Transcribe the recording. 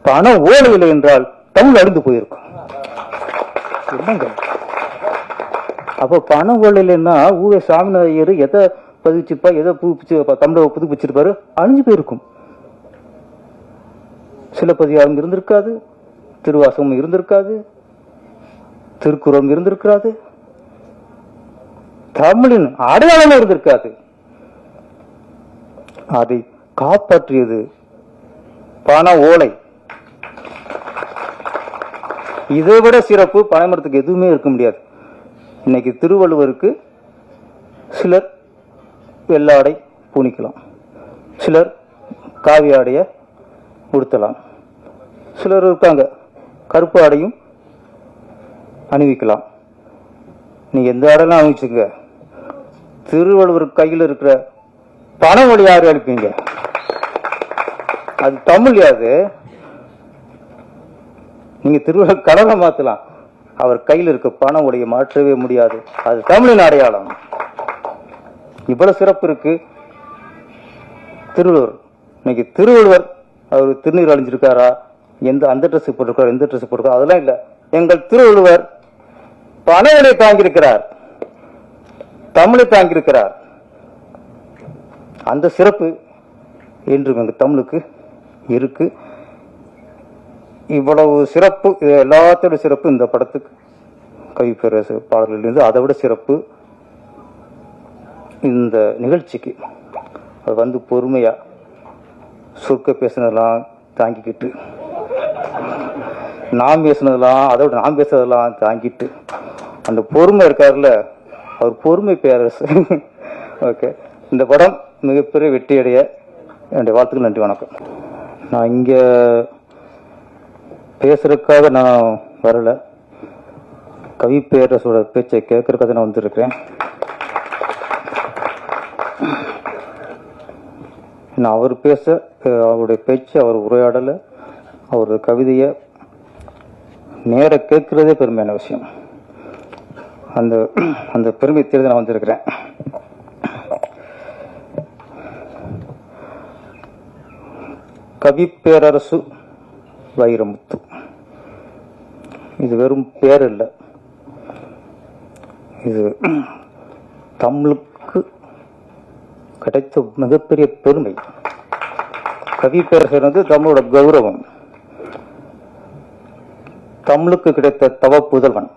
பண ஓலை இல்லை என்றால் தமிழ் அழிந்து போயிருக்கும். என்னங்க அப்ப பண ஓலை இல்லைன்னா ஊவே சாமிநாதையர் எதை பதிச்சுப்பா, எதை புதுப்பிச்சு தமிழை புதுப்பிச்சிருப்பாரு, அழிஞ்சு போயிருக்கும். சிலப்பதிகாரம் இருந்திருக்காது, திருவாசகம் இருந்திருக்காது, திருக்குறள் இருந்திருக்காது, தமிழின் அடையாளம் இருந்திருக்காது. அதை காப்பாற்றியது பண ஓலை. இதை விட சிறப்பு பனைமரத்துக்கு எதுவுமே இருக்க முடியாது. இன்னைக்கு திருவள்ளுவருக்கு சிலர் வெள்ளாடை பூணிக்கலாம், சிலர் காவி ஆடைய உடுத்தலாம், சிலர் இருக்காங்க கருப்பு ஆடையும் அணிவிக்கலாம். நீங்க எந்த ஆடையெல்லாம் அணிவிச்சுங்க, திருவள்ளுவர் கையில் இருக்கிற பண மொழி யாரு அளிப்பீங்க? அது தமிழ். யாது நீங்க திருவள்ளுவர் கடலை மாத்தலாம், அவர் கையில் இருக்க பண மொழியை மாற்றவே முடியாது. அது தமிழின் அடையாளம். இவ்வளவு சிறப்பு இருக்கு திருவள்ளுவர். இன்னைக்கு திருவள்ளுவர் அவர் திருநீர் அழிஞ்சிருக்காரா, அந்த ட்ரெஸ் போட்டிருக்காரு, எந்த ட்ரெஸ் போட்டிருக்காரு, அதெல்லாம் இல்ல. எங்கள் திருவள்ளுவர் பனைகளை தாங்கியிருக்கிறார், தமிழை தாங்கியிருக்கிறார். அந்த சிறப்பு என்றும் எங்க தமிழுக்கு இருக்கு. இவ்வளவு சிறப்பு, எல்லாத்தோட சிறப்பு இந்த படத்துக்கு கவி பேரரசு பாடல்கள் இருந்து அதை விட சிறப்பு இந்த நிகழ்ச்சிக்கு. அது வந்து பொறுமையா சொற்க பேசுனதெல்லாம் தாங்கிக்கிட்டு, நான் பேசுனதெல்லாம் அதோட நான் பேசுனதெல்லாம் தாங்கிட்டு, அந்த பொறுமை இருக்காருல்ல, அவர் பொறுமை பேரரசு. ஓகே, இந்த படம் மிகப்பெரிய வெற்றியடைய என்னுடைய வாழ்த்துக்கள். நன்றி, வணக்கம். நான் இங்க பேசுறதுக்காக நான் வரல, கவி பேரரசோட பேச்சை கேட்கறதுக்காக நான் வந்திருக்கிறேன். நான் அவர் பேச, அவருடைய பேச்சு, அவர் உரையாடலை, அவருடைய கவிதையை நேர கேட்கிறதே பெருமையான விஷயம். அந்த பெருமை தெரிந்து நான் வந்திருக்கிறேன். கவி பேரரசு வைரமுத்து, இது வெறும் பேர் இல்லை, இது தமிழுக்கு கிடைத்த மிகப்பெரிய பெருமை. கவி பேரரசர் வந்து தமிழோட கௌரவம், தமிழுக்கு கிடைத்த தவ புதல்வன்.